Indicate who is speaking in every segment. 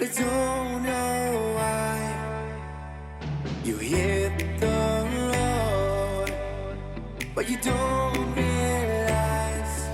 Speaker 1: I don't know why you hit the road, but you don't realize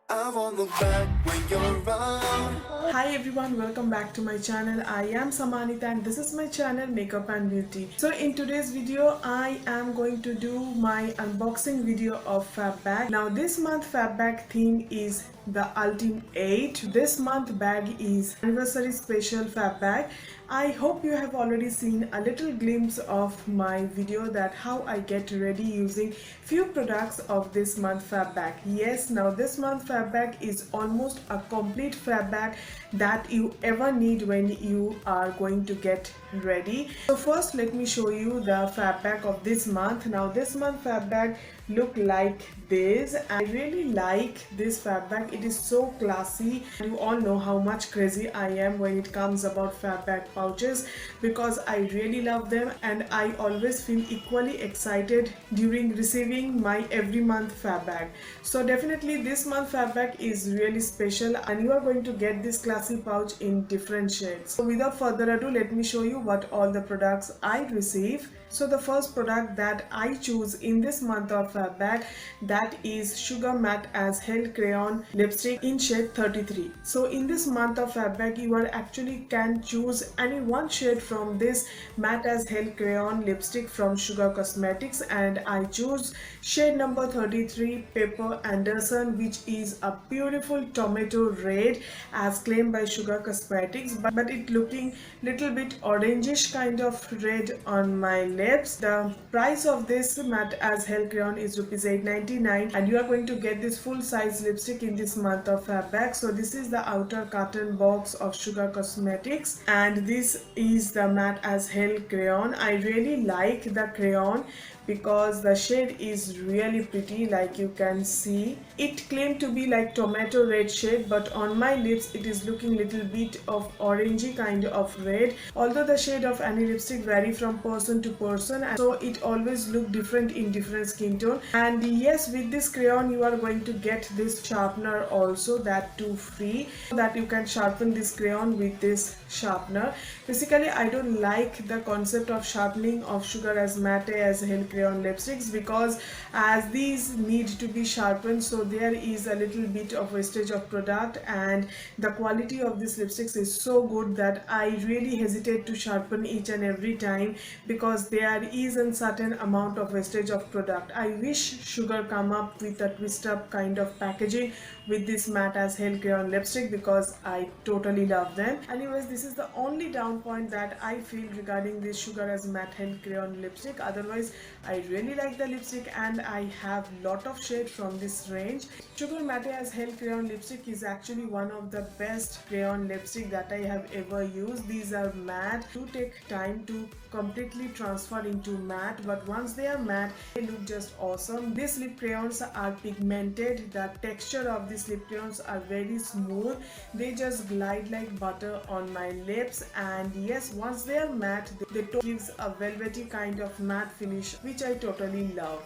Speaker 1: I won't look back when you're around.
Speaker 2: Hi everyone, welcome back to my channel. I am Samanita and this is my channel Makeup and Beauty. So in today's video I am going to do my unboxing video of Fab Bag. Now this month Fab Bag theme is the Ultimate. This month bag is anniversary special Fab Bag. I hope you have already seen a little glimpse of my video that how I get ready using few products of this month Fab Bag. Yes, now this month Fab Bag is almost a complete Fab Bag that you ever need when you are going to get ready. So first let me show you the Fab Bag of this month. Now this month Fab Bag look like this. I really like this Fab Bag. It is so classy. You all know how much crazy I am when it comes about Fab Bag pouches because I really love them and I always feel equally excited during receiving my every month Fab Bag. So definitely this month Fab Bag is really special and you are going to get this classy pouch in different shades. So without further ado, let me show you what all the products I receive. So the first product that I choose in this month of Fab Bag, that is Sugar Matte as Hell Crayon Lipstick in shade 33. So in this month of Fab Bag, you are actually can choose any one shade from this Matte as Hell Crayon Lipstick from Sugar Cosmetics, and I choose shade number 33 Pepper Anderson, which is a beautiful tomato red as claimed by Sugar Cosmetics, but it looking little bit orangish kind of red on my lips. The price of this Matte as Hell Crayon is rupees 8.99 and you are going to get this full size lipstick in this month of Fab Bag. So this is the outer carton box of Sugar Cosmetics and this is the Matte as Hell Crayon. I really like the crayon because the shade is really pretty, like you can see. It claimed to be like tomato red shade, but on my lips it is looking little bit of orangey kind of red. Although the shade of any lipstick vary from person to person, and so it always look different in different skin tone. And yes, with this crayon you are going to get this sharpener also, that too free, so that you can sharpen this crayon with this sharpener. Basically I don't like the concept of sharpening of Sugar as Matte as Hell Crayon lipsticks because as these need to be sharpened, so there is a little bit of wastage of product, and the quality of these lipsticks is so good that I really hesitate to sharpen each and every time because there is a certain amount of wastage of product. I wish Sugar come up with a twist up kind of packaging with this Matte as Hell Crayon lipstick because I totally love them. Anyways, this is the only down point that I feel regarding this Sugar as Matte Hell Crayon lipstick. Otherwise I really like the lipstick and I have lot of shade from this range. Sugar Matte as Hell Crayon lipstick is actually one of the best crayon lipstick that I have ever used. These are matte, do take time to completely transfer into matte, but once they are matte they look just awesome. These lip crayons are pigmented. The texture of these lip crayons are very smooth. They just glide like butter on my lips, and yes, once they are matte they gives a velvety kind of matte finish which I totally love.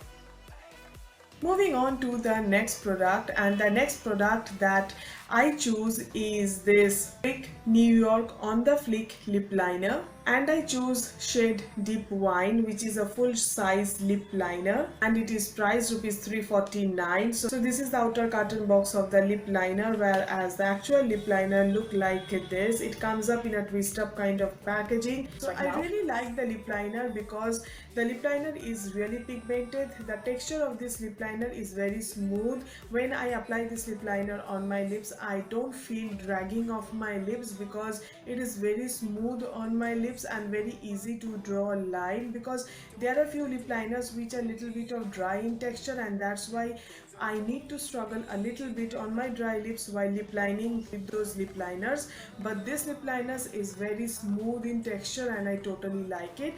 Speaker 2: Moving on to the next product, and the next product that I choose is this Flick New York on the Flick lip liner, and I choose shade Deep Wine, which is a full size lip liner and it is priced rupees 349. So this is the outer carton box of the lip liner, whereas the actual lip liner look like this. It comes up in a twist up kind of packaging. So I really like the lip liner because the lip liner is really pigmented. The texture of this lip liner is very smooth. When I apply this lip liner on my lips, I don't feel dragging of my lips because it is very smooth on my lips and very easy to draw a line, because there are few lip liners which are little bit of dry in texture, and that's why I need to struggle a little bit on my dry lips while lip lining with those lip liners. But this lip liners is very smooth in texture and I totally like it.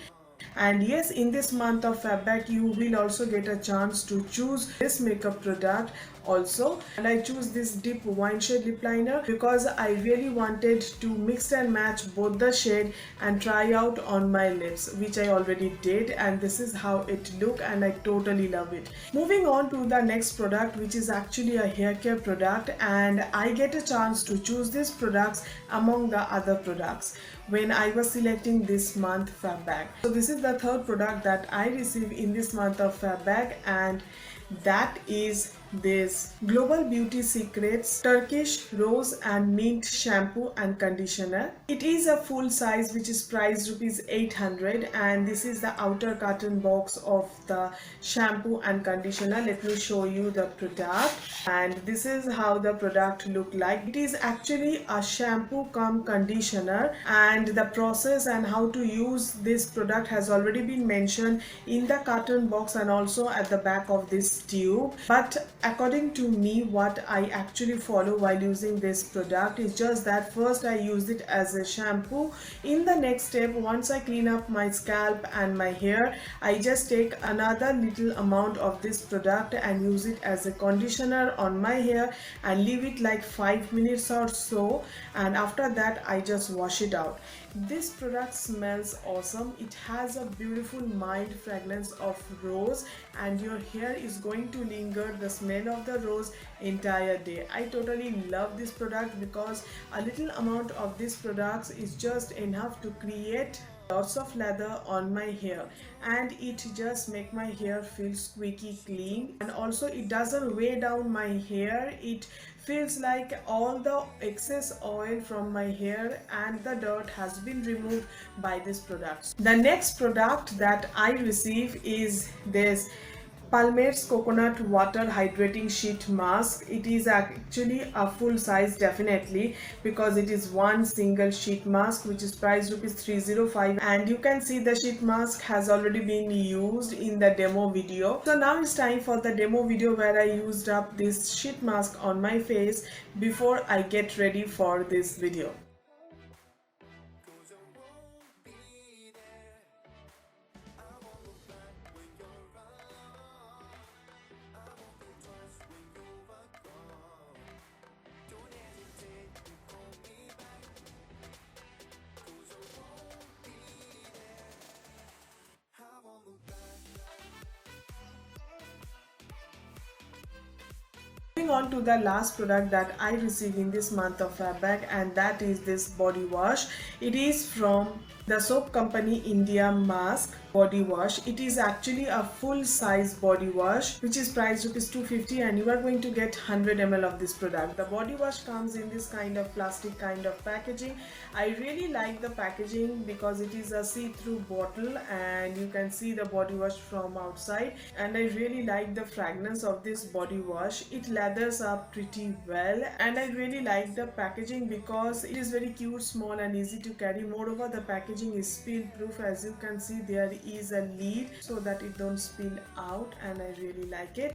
Speaker 2: And yes, in this month of Febback you will also get a chance to choose this makeup product also. And I choose this Dip Wine Shade Lip Liner because I really wanted to mix and match both the shade and try out on my lips, which I already did, and this is how it look and I totally love it. Moving on to the next product, which is actually a hair care product, and I get a chance to choose these products among the other products when I was selecting this month Febback. So this is the third product that I receive in this month of Febback, and that is this Global Beauty Secrets Turkish Rose and Mint shampoo and conditioner. It is a full size which is priced rupees 800, and this is the outer carton box of the shampoo and conditioner. Let me show you the product, and this is how the product look like. It is actually a shampoo cum conditioner, and the process and how to use this product has already been mentioned in the carton box and also at the back of this tube. But according to me, what I actually follow while using this product is just that first I use it as a shampoo. In the next step, once I clean up my scalp and my hair, I just take another little amount of this product and use it as a conditioner on my hair and leave it like 5 minutes or so, and after that I just wash it out. This product smells awesome. It has a beautiful mild fragrance of rose, and your hair is going to linger the smell of the rose entire day. I totally love this product because a little amount of this product is just enough to create lots of lather on my hair, and it just make my hair feel squeaky clean, and also it doesn't weigh down my hair. It feels like all the excess oil from my hair and the dirt has been removed by this product. The next product that I receive is this Palmer's Coconut Water Hydrating Sheet Mask. It is actually a full size, definitely, because it is one single sheet mask which is priced rupees 305, and you can see the sheet mask has already been used in the demo video. So now it's time for the demo video where I used up this sheet mask on my face before I get ready for this video. Moving on to the last product that I received in this month of Febback, and that is this body wash. It is from the soap company India Mask body wash. It is actually a full size body wash which is priced rupees 250, and you are going to get 100 ml of this product. The body wash comes in this kind of plastic kind of packaging. I really like the packaging because it is a see-through bottle and you can see the body wash from outside, and I really like the fragrance of this body wash. It lathers up pretty well, and I really like the packaging because it is very cute, small and easy to carry. Moreover, the packaging is spill proof. As you can see, there is a lid so that it don't spill out, and I really like it.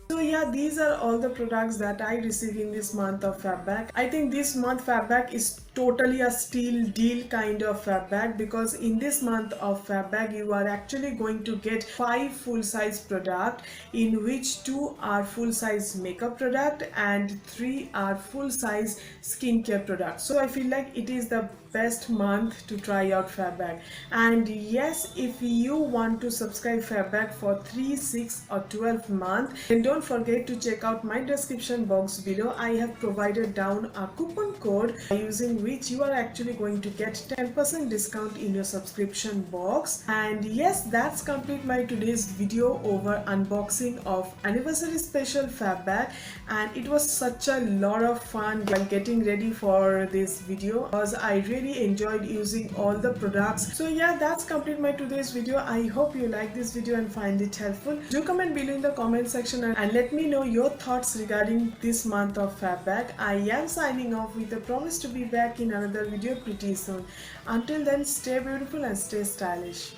Speaker 2: So yeah, these are all the products that I receive in this month of Febback. I think this month Febback is totally a steal deal kind of Febback, because in this month of Febback you are actually going to get 5 full size products, in which 2 are full size makeup product and 3 are full size skincare products. So I feel like it is the best month to try out Febback. And yes, if you want to subscribe Febback for 3, 6 or 12 months, then don't forget to check out my description box below. I have provided down a coupon code using which you are actually going to get 10% discount in your subscription box. And yes, that's complete my today's video over unboxing of anniversary special Febback, and it was such a lot of fun while getting ready for this video because I really enjoyed using all the products. So yeah, that's complete my today's video. I hope you like this video and find it helpful. Do comment below in the comment section and let me know your thoughts regarding this month of Febback. I am signing off with a promise to be back in another video pretty soon. Until then, stay beautiful and stay stylish.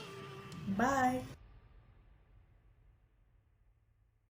Speaker 2: Bye.